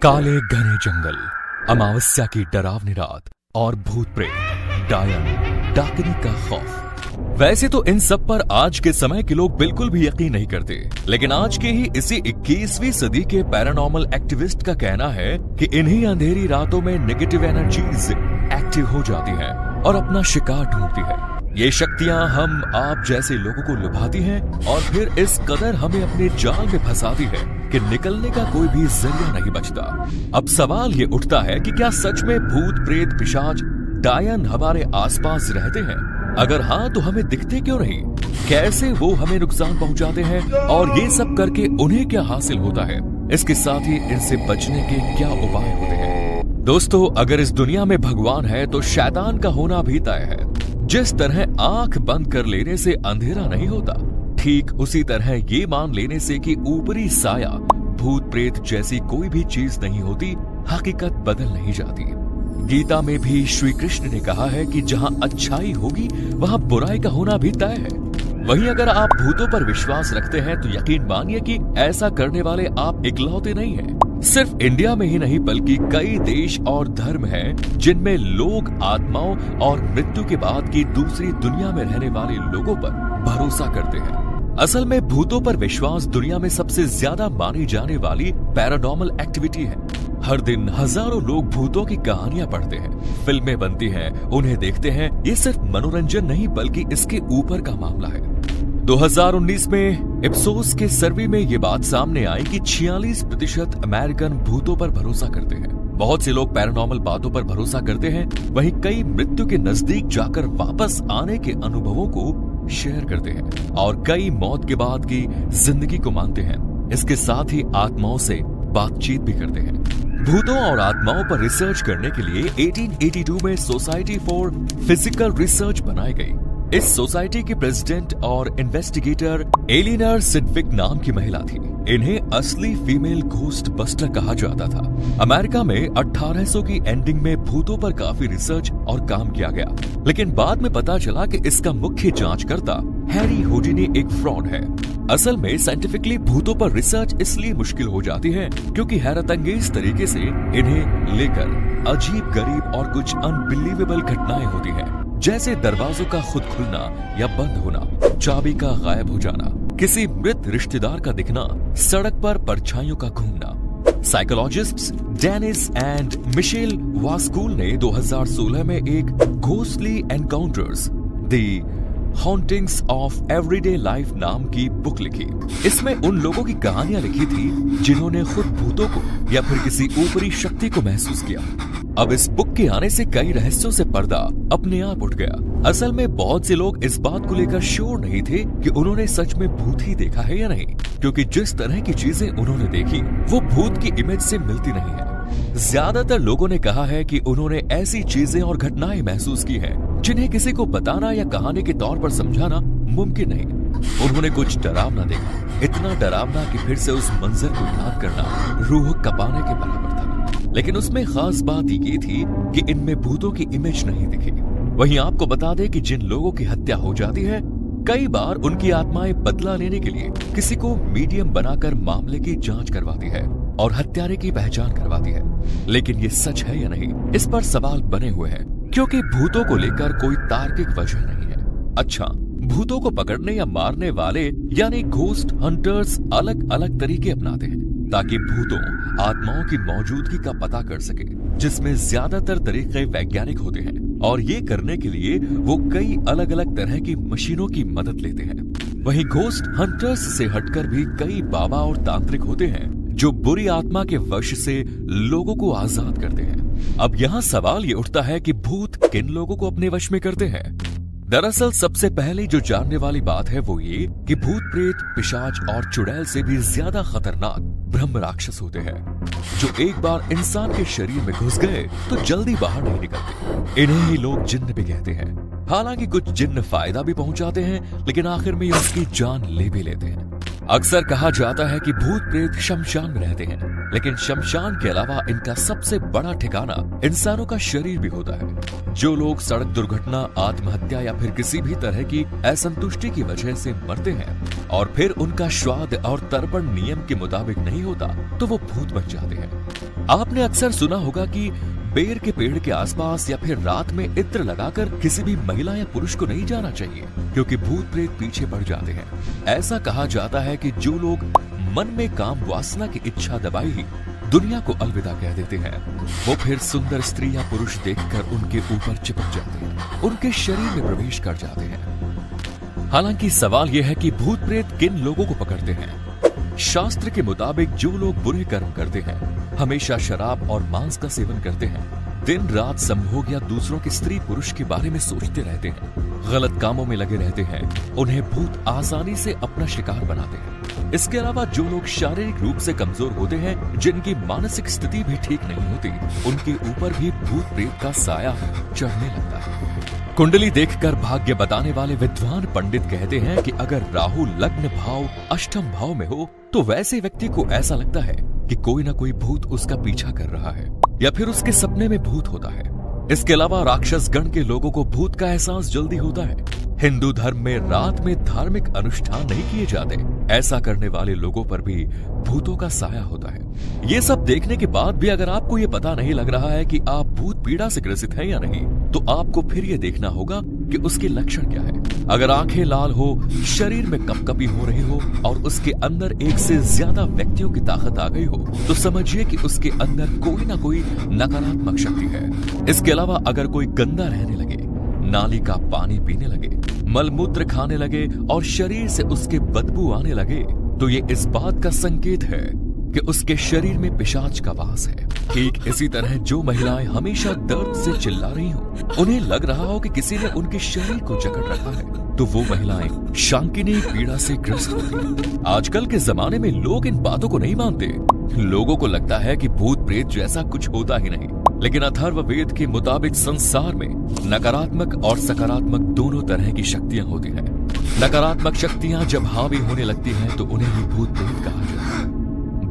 काले घने जंगल, अमावस्या की डरावनी रात और भूत प्रेत, डायन, डाकिनी का खौफ। वैसे तो इन सब पर आज के समय के लोग बिल्कुल भी यकीन नहीं करते, लेकिन आज के ही इसी 21वीं सदी के पैरानॉर्मल एक्टिविस्ट का कहना है कि इन्हीं अंधेरी रातों में नेगेटिव एनर्जीज एक्टिव हो जाती हैं और अपना शिकार ढूंढती है। ये शक्तियां हम आप जैसे लोगों को लुभाती हैं और फिर इस कदर हमें अपने जाल में फंसाती है कि निकलने का कोई भी जरिया नहीं बचता। अब सवाल ये उठता है कि क्या सच में भूत प्रेत पिशाच डायन हमारे आसपास रहते हैं? अगर हाँ तो हमें दिखते क्यों नहीं? कैसे वो हमें नुकसान पहुंचाते हैं और ये सब करके उन्हें क्या हासिल होता है? इसके साथ ही इनसे बचने के क्या उपाय होते हैं? दोस्तों, अगर इस दुनिया में भगवान है तो शैतान का होना भी तय है। जिस तरह आंख बंद कर लेने से अंधेरा नहीं होता, ठीक उसी तरह ये मान लेने से कि ऊपरी साया भूत प्रेत जैसी कोई भी चीज नहीं होती, हकीकत बदल नहीं जाती। गीता में भी श्री कृष्ण ने कहा है कि जहां अच्छाई होगी वहां बुराई का होना भी तय है। वहीं अगर आप भूतों पर विश्वास रखते हैं तो यकीन मानिए कि ऐसा करने वाले आप इकलौते नहीं हैं। सिर्फ इंडिया में ही नहीं बल्कि कई देश और धर्म हैं जिनमें लोग आत्माओं और मृत्यु के बाद की दूसरी दुनिया में रहने वाले लोगों पर भरोसा करते हैं। असल में भूतों पर विश्वास दुनिया में सबसे ज्यादा मानी जाने वाली पैरानॉर्मल एक्टिविटी है। हर दिन हजारों लोग भूतों की कहानियां पढ़ते हैं, फिल्में बनती हैं, उन्हें देखते हैं। ये सिर्फ मनोरंजन नहीं बल्कि इसके ऊपर का मामला है। 2019 में इप्सोस के सर्वे में ये बात सामने आई कि 46% अमेरिकन भूतों पर भरोसा करते हैं। बहुत से लोग पैरानॉर्मल बातों पर भरोसा करते हैं, वहीं कई मृत्यु के नजदीक जाकर वापस आने के अनुभवों को शेयर करते हैं और कई मौत के बाद की जिंदगी को मानते हैं। इसके साथ ही आत्माओं से बातचीत भी करते हैं। भूतों और आत्माओं पर रिसर्च करने के लिए 1882 में सोसाइटी फॉर फिजिकल रिसर्च बनाई गई। इस सोसाइटी की प्रेसिडेंट और इन्वेस्टिगेटर एलिनर सिडविक नाम की महिला थी। इन्हें असली फीमेल घोस्ट बस्टर कहा जाता था। अमेरिका में 1800 की एंडिंग में भूतों पर काफी रिसर्च और काम किया गया, लेकिन बाद में पता चला कि इसका मुख्य जांचकर्ता हैरी हुडिनी एक फ्रॉड है। असल में साइंटिफिकली भूतों पर रिसर्च इसलिए मुश्किल हो जाती है क्योंकि हैरतअंगेज तरीके से इन्हें लेकर अजीब गरीब और कुछ अनबिलीवेबल घटनाएं होती हैं, जैसे दरवाजों का खुद खुलना या बंद होना, चाबी का गायब हो जाना, किसी मृत रिश्तेदार का दिखना, सड़क पर परछाइयों का घूमना। साइकोलॉजिस्ट्स डेनिस एंड मिशेल वास्कूल ने 2016 में एक ghostly encounters the hauntings of everyday life नाम की बुक लिखी। इसमें उन लोगों की कहानियां लिखी थी जिन्होंने खुद भूतों को या फिर किसी ऊपरी शक्ति को महसूस किया। अब इस बुक के आने से कई रहस्यों से पर्दा अपने आप उठ गया। असल में बहुत से लोग इस बात को लेकर श्योर नहीं थे कि उन्होंने सच में भूत ही देखा है या नहीं, क्योंकि जिस तरह की चीजें उन्होंने देखी वो भूत की इमेज से मिलती नहीं है। ज्यादातर लोगों ने कहा है कि उन्होंने ऐसी चीजें और घटनाएं महसूस की हैं जिन्हें किसी को बताना या कहानी के तौर पर समझाना मुमकिन नहीं। उन्होंने कुछ डरावना देखा, इतना डरावना कि फिर से उस मंजर को याद करना रूह कपाने के बराबर था। लेकिन उसमें खास बात ये थी कि इनमें भूतों की इमेज नहीं दिखी। वहीं आपको बता दें कि जिन लोगों की हत्या हो जाती है, कई बार उनकी आत्माएं बदला लेने के लिए किसी को मीडियम बनाकर मामले की जांच करवाती है और हत्यारे की पहचान करवाती है। लेकिन ये सच है या नहीं, इस पर सवाल बने हुए हैं, क्योंकि भूतों को लेकर कोई तार्किक वजह नहीं है। अच्छा, भूतों को पकड़ने या मारने वाले यानी घोस्ट हंटर्स अलग अलग तरीके अपनाते हैं ताकि भूतों आत्माओं की मौजूदगी का पता कर सके, जिसमें ज्यादातर तरीके वैज्ञानिक होते हैं और ये करने के लिए वो कई अलग अलग तरह की मशीनों की मदद लेते हैं। वहीं घोस्ट हंटर्स से हटकर भी कई बाबा और तांत्रिक होते हैं जो बुरी आत्मा के वश से लोगों को आजाद करते हैं। अब यहाँ सवाल ये उठता है कि भूत किन लोगों को अपने वश में करते हैं? दरअसल सबसे पहले जो जानने वाली बात है वो ये कि भूत प्रेत पिशाच और चुड़ैल से भी ज्यादा खतरनाक ब्रह्म राक्षस होते हैं, जो एक बार इंसान के शरीर में घुस गए तो जल्दी बाहर नहीं निकलते। इन्हें ही लोग जिन्न भी कहते हैं। हालांकि कुछ जिन्न फायदा भी पहुंचाते हैं, लेकिन आखिर में उसकी जान ले भी लेते हैं। अक्सर कहा जाता है कि भूत प्रेत शमशान में रहते हैं, लेकिन शमशान के अलावा इनका सबसे बड़ा ठिकाना इंसानों का शरीर भी होता है। जो लोग सड़क दुर्घटना, आत्महत्या या फिर किसी भी तरह की असंतुष्टि की वजह से मरते हैं और फिर उनका स्वाद और तर्पण नियम के मुताबिक नहीं होता, तो वो भूत बन जाते हैं। आपने अक्सर सुना होगा कि बेर के पेड़ के आसपास या फिर रात में इत्र लगाकर किसी भी महिला या पुरुष को नहीं जाना चाहिए, क्योंकि भूत प्रेत पीछे पड़ जाते हैं। ऐसा कहा जाता है कि जो लोग मन में काम वासना की इच्छा दबाई ही दुनिया को अलविदा कह देते हैं, वो फिर सुंदर स्त्री या पुरुष देखकर उनके ऊपर चिपक जाते हैं, उनके शरीर में प्रवेश कर जाते हैं। हालांकि सवाल यह है कि भूत प्रेत किन लोगों को पकड़ते हैं। शास्त्र के मुताबिक जो लोग बुरे कर्म करते हैं, हमेशा शराब और मांस का सेवन करते हैं, दिन रात संभोग या दूसरों के स्त्री पुरुष के बारे में सोचते रहते हैं, गलत कामों में लगे रहते हैं, उन्हें भूत आसानी से अपना शिकार बनाते हैं। इसके अलावा जो लोग शारीरिक रूप से कमजोर होते हैं, जिनकी मानसिक स्थिति भी ठीक नहीं होती, उनके ऊपर भी भूत प्रेत का साया चढ़ने लगता है। कुंडली देखकर भाग्य बताने वाले विद्वान पंडित कहते हैं कि अगर राहु लग्न भाव अष्टम भाव में हो तो वैसे व्यक्ति को ऐसा लगता है कि कोई ना कोई भूत उसका पीछा कर रहा है या फिर उसके सपने में भूत होता है। इसके अलावा राक्षस गण के लोगों को भूत का एहसास जल्दी होता है। हिंदू धर्म में रात में धार्मिक अनुष्ठान नहीं किए जाते, ऐसा करने वाले लोगों पर भी भूतों का साया होता है। ये सब देखने के बाद भी अगर आपको ये पता नहीं लग रहा है कि आप भूत पीड़ा से ग्रसित हैं या नहीं, तो आपको फिर ये देखना होगा कि उसके लक्षण क्या है। अगर आंखें लाल हो, शरीर में कंपकपी हो रही हो और उसके अंदर एक से ज्यादा व्यक्तियों की ताकत आ गई हो, तो समझिए कि उसके अंदर कोई ना कोई नकारात्मक शक्ति है। इसके अलावा अगर कोई गंदा रहने लगे, नाली का पानी पीने लगे, मलमूत्र खाने लगे और शरीर से उसके बदबू आने लगे, तो ये इस बात का संकेत है कि उसके शरीर में पिशाच का वास है। ठीक इसी तरह जो महिलाएं हमेशा दर्द से चिल्ला रही हो, उन्हें लग रहा हो कि किसी ने उनके शरीर को जकड़ रखा है, तो वो महिलाएं शांकिनी पीड़ा से ग्रस्त होती हैं। आजकल के जमाने में लोग इन बातों को नहीं मानते। लोगों को लगता है कि भूत प्रेत जैसा कुछ होता ही नहीं, लेकिन अथर्ववेद के मुताबिक संसार में नकारात्मक और सकारात्मक दोनों तरह की शक्तियां होती हैं। नकारात्मक शक्तियां जब हावी होने लगती हैं तो उन्हें ही भूत प्रेत कहा जाता है।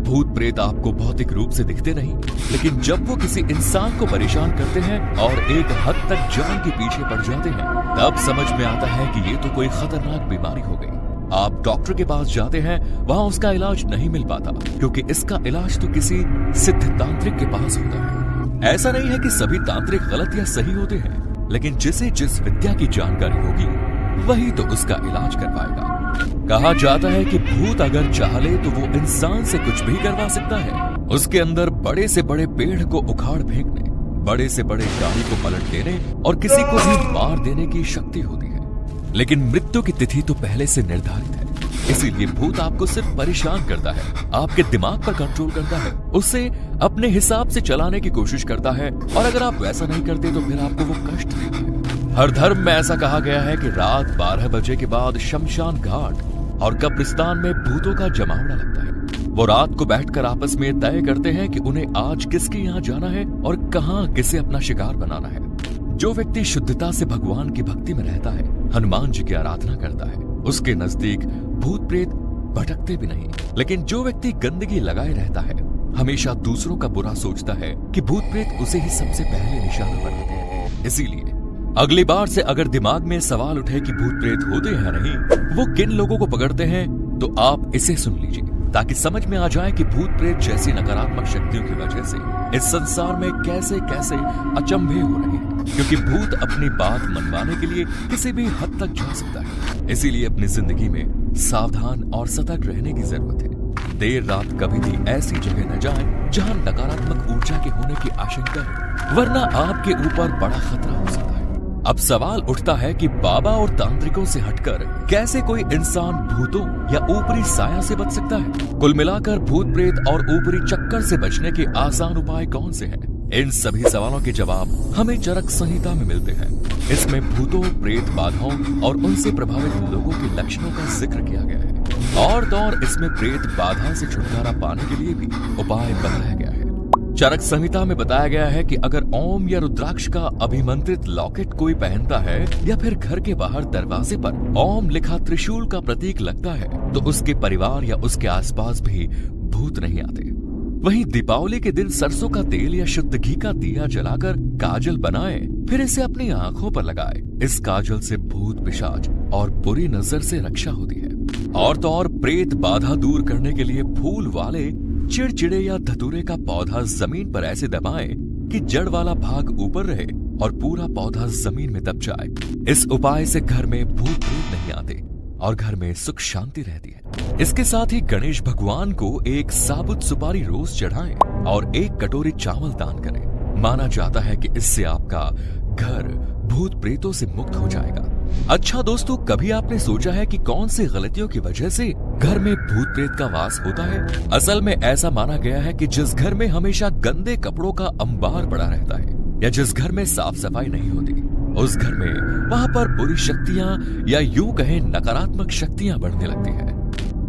भूत प्रेत आपको भौतिक रूप से दिखते नहीं, लेकिन जब वो किसी इंसान को परेशान करते हैं और एक हद तक जान के पीछे पड़ जाते हैं, तब समझ में आता है कि ये तो कोई खतरनाक बीमारी हो गई। आप डॉक्टर के पास जाते हैं, वहां उसका इलाज नहीं मिल पाता, क्योंकि इसका इलाज तो किसी सिद्ध तांत्रिक के पास होता है। ऐसा नहीं है कि सभी तांत्रिक गलत या सही होते हैं, लेकिन जिसे जिस विद्या की जानकारी होगी वही तो उसका इलाज कर पाएगा। कहा जाता है कि भूत अगर चाह ले तो वो इंसान से कुछ भी करवा सकता है। उसके अंदर बड़े से बड़े पेड़ को उखाड़ फेंकने, बड़े से बड़े गाड़ी को पलट देने और किसी को भी मार देने की शक्ति होती है, लेकिन मृत्यु की तिथि तो पहले से निर्धारित है। इसीलिए भूत आपको सिर्फ परेशान करता है, आपके दिमाग पर कंट्रोल करता है, उसे अपने हिसाब से चलाने की कोशिश करता है, और अगर आप वैसा नहीं करते तो फिर आपको वो कष्ट देता है। हर धर्म में ऐसा कहा गया है कि रात 12 बजे के बाद शमशान घाट और कब्रिस्तान में भूतों का जमावड़ा लगता है। वो रात को बैठकर आपस में तय करते हैं कि उन्हें आज किसके यहाँ जाना है और कहाँ किसे अपना शिकार बनाना है। जो व्यक्ति शुद्धता से भगवान की भक्ति में रहता है, हनुमान जी की आराधना करता है, उसके नजदीक भूत प्रेत भटकते भी नहीं। लेकिन जो व्यक्ति गंदगी लगाए रहता है, हमेशा दूसरों का बुरा सोचता है, कि भूत प्रेत उसे ही सबसे पहले निशाना बनाते हैं। इसीलिए अगली बार से अगर दिमाग में सवाल उठे कि भूत प्रेत होते हैं नहीं, वो किन लोगों को पकड़ते हैं, तो आप इसे सुन लीजिए, ताकि समझ में आ जाए कि भूत प्रेत जैसी नकारात्मक शक्तियों की वजह से इस संसार में कैसे कैसे अचंभे हो रहे हैं। क्योंकि भूत अपनी बात मनवाने के लिए किसी भी हद तक जा सकता है। इसीलिए अपनी जिंदगी में सावधान और सतर्क रहने की जरूरत है। देर रात कभी भी ऐसी जगह न जाएं जहां नकारात्मक ऊर्जा के होने की आशंका हो, वरना आपके ऊपर बड़ा खतरा हो सकता है। अब सवाल उठता है कि बाबा और तांत्रिकों से हटकर कैसे कोई इंसान भूतों या ऊपरी साया से बच सकता है। कुल मिलाकर भूत प्रेत और ऊपरी चक्कर से बचने के आसान उपाय कौन से हैं? इन सभी सवालों के जवाब हमें चरक संहिता में मिलते हैं। इसमें भूतों, प्रेत बाधाओं और उनसे प्रभावित लोगों के लक्षणों का जिक्र किया गया है। और तो और इसमें प्रेत बाधा से छुटकारा पाने के लिए भी उपाय बताया गया है। चरक संहिता में बताया गया है कि अगर ओम या रुद्राक्ष का अभिमंत्रित लॉकेट कोई पहनता है या फिर घर के बाहर दरवाजे पर ओम लिखा त्रिशूल का प्रतीक लगता है, तो उसके परिवार या उसके आसपास भी भूत नहीं आते। वहीं दीपावली के दिन सरसों का तेल या शुद्ध घी का दिया जलाकर काजल बनाए, फिर इसे अपनी आंखों पर लगाए। इस काजल से भूत पिशाच और बुरी नजर से रक्षा होती है। और तो और प्रेत बाधा दूर करने के लिए फूल वाले चिड़चिड़े या धतूरे का पौधा जमीन पर ऐसे दबाएं कि जड़ वाला भाग ऊपर रहे और पूरा पौधा जमीन में दब जाए। इस उपाय से घर में भूत प्रेत नहीं आते और घर में सुख शांति रहती है। इसके साथ ही गणेश भगवान को एक साबुत सुपारी रोज चढ़ाएं और एक कटोरी चावल दान करें। माना जाता है कि इससे आपका घर भूत प्रेतों से मुक्त हो जाएगा। अच्छा दोस्तों, कभी आपने सोचा है कि कौन सी गलतियों की वजह से घर में भूत प्रेत का वास होता है? असल में ऐसा माना गया है कि जिस घर में हमेशा गंदे कपड़ों का अंबार पड़ा रहता है या जिस घर में साफ सफाई नहीं होती, उस घर में वहां पर बुरी शक्तियां या यूं कहें नकारात्मक शक्तियां बढ़ने लगती है।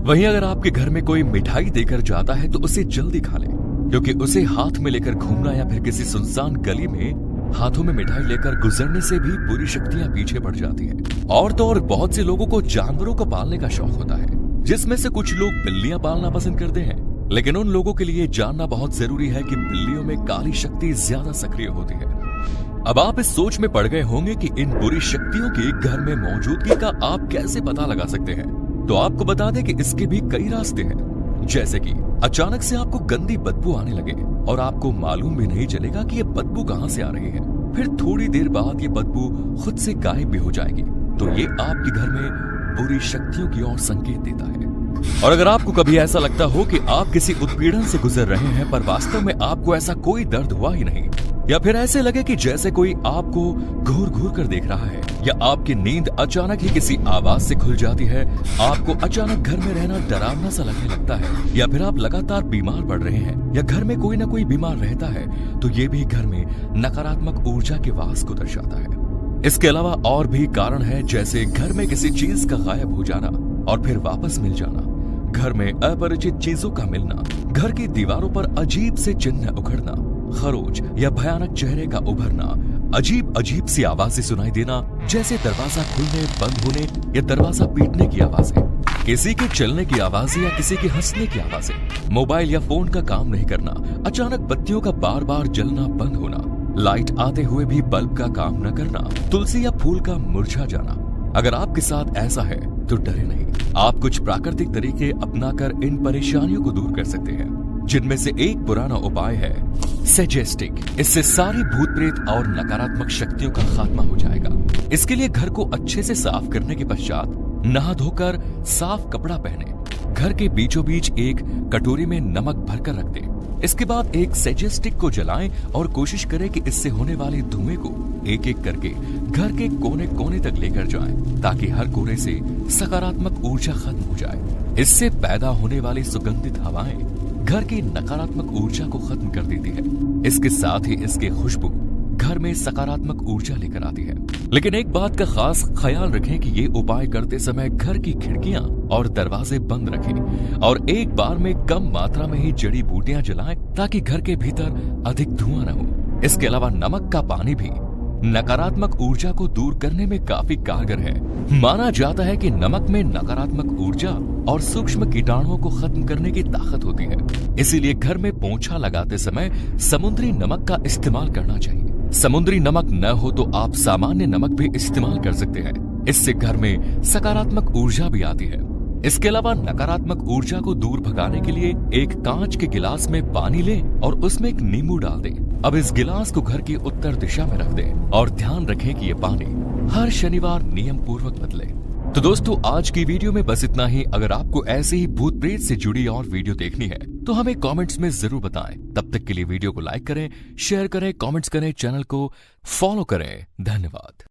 वहीं अगर आपके घर में कोई मिठाई देकर जाता है तो उसे जल्दी खा लें, क्योंकि उसे हाथ में लेकर घूमना या फिर किसी सुनसान गली में हाथों में मिठाई लेकर गुजरने से भी बुरी शक्तियां पीछे पड़ जाती हैं। और तो और बहुत से लोगों को जानवरों को पालने का शौक होता है, जिसमें से कुछ लोग बिल्लियां पालना पसंद करते हैं। लेकिन उन लोगों के लिए जानना बहुत जरूरी है कि बिल्लियों में काली शक्ति ज्यादा सक्रिय होती है। अब आप इस सोच में पड़ गए होंगे कि इन बुरी शक्तियों की घर में मौजूदगी का आप कैसे पता लगा सकते हैं। तो आपको बता दें कि इसके भी कई रास्ते हैं, जैसे कि अचानक से आपको गंदी बदबू आने लगे और आपको मालूम भी नहीं चलेगा कि ये बदबू कहां से आ रही है। फिर थोड़ी देर बाद ये बदबू खुद से गायब भी हो जाएगी, तो ये आपके घर में बुरी शक्तियों की ओर संकेत देता है। और अगर आपको कभी ऐसा लगता हो कि आप किसी उत्पीड़न से गुजर रहे हैं पर वास्तव में आपको ऐसा कोई दर्द हुआ ही नहीं, या फिर ऐसे लगे कि जैसे कोई आपको घूर घूर कर देख रहा है, या आपकी नींद अचानक ही किसी आवाज से खुल जाती है, आपको अचानक घर में रहना डरावना सा लगने लगता है, या फिर आप लगातार बीमार पड़ रहे हैं या घर में कोई ना कोई बीमार रहता है, तो ये भी घर में नकारात्मक ऊर्जा के वास को दर्शाता है। इसके अलावा और भी कारण है, जैसे घर में किसी चीज का गायब हो जाना और फिर वापस मिल जाना, घर में अपरिचित चीजों का मिलना, घर की दीवारों पर अजीब से चिन्ह उखड़ना, खरोच या भयानक चेहरे का उभरना, अजीब अजीब सी आवाजें सुनाई देना, जैसे दरवाजा खुलने बंद होने या दरवाजा पीटने की आवाजें, किसी के चलने की आवाजें या किसी के हंसने की आवाजें, मोबाइल या फोन का काम नहीं करना, अचानक बत्तियों का बार बार जलना बंद होना, लाइट आते हुए भी बल्ब का काम न करना, तुलसी या फूल का मुरझा जाना। अगर आपके साथ ऐसा है तो डरे नहीं, आप कुछ प्राकृतिक तरीके अपनाकर इन परेशानियों को दूर कर सकते हैं, जिनमें से एक पुराना उपाय है सेजेस्टिक। इससे सारी भूत प्रेत और नकारात्मक शक्तियों का खात्मा हो जाएगा। इसके लिए घर को अच्छे से साफ करने के पश्चात नहा धोकर साफ कपड़ा पहने, घर के बीचों बीच एक कटोरी में नमक भरकर रख दें। इसके बाद एक सेजेस्टिक को जलाएं और कोशिश करें कि इससे होने वाले धुएं को एक एक करके घर के कोने कोने तक लेकर जाएं, ताकि हर कोने से सकारात्मक ऊर्जा खत्म हो जाए। इससे पैदा होने वाली सुगंधित हवाएं घर की नकारात्मक ऊर्जा को खत्म कर देती है। इसके साथ ही इसकी खुशबू घर में सकारात्मक ऊर्जा लेकर आती है। लेकिन एक बात का खास ख्याल रखें कि ये उपाय करते समय घर की खिड़कियां और दरवाजे बंद रखें और एक बार में कम मात्रा में ही जड़ी बूटियां जलाएं, ताकि घर के भीतर अधिक धुआं न हो। इसके अलावा नमक का पानी भी नकारात्मक ऊर्जा को दूर करने में काफी कारगर है। माना जाता है कि नमक में नकारात्मक ऊर्जा और सूक्ष्म कीटाणुओं को खत्म करने की ताकत होती है। इसीलिए घर में पोंछा लगाते समय समुद्री नमक का इस्तेमाल करना चाहिए। समुद्री नमक न हो तो आप सामान्य नमक भी इस्तेमाल कर सकते हैं। इससे घर में सकारात्मक ऊर्जा भी आती है। इसके अलावा नकारात्मक ऊर्जा को दूर भगाने के लिए एक कांच के गिलास में पानी लें और उसमें एक नींबू डाल दें। अब इस गिलास को घर की उत्तर दिशा में रख दें और ध्यान रखें कि ये पानी हर शनिवार नियम पूर्वक बदले। तो दोस्तों, आज की वीडियो में बस इतना ही। अगर आपको ऐसे ही भूत प्रेत से जुड़ी और वीडियो देखनी है तो हमें कमेंट्स में जरूर बताएं। तब तक के लिए वीडियो को लाइक करें, शेयर करें, कमेंट्स करें, चैनल को फॉलो करें। धन्यवाद।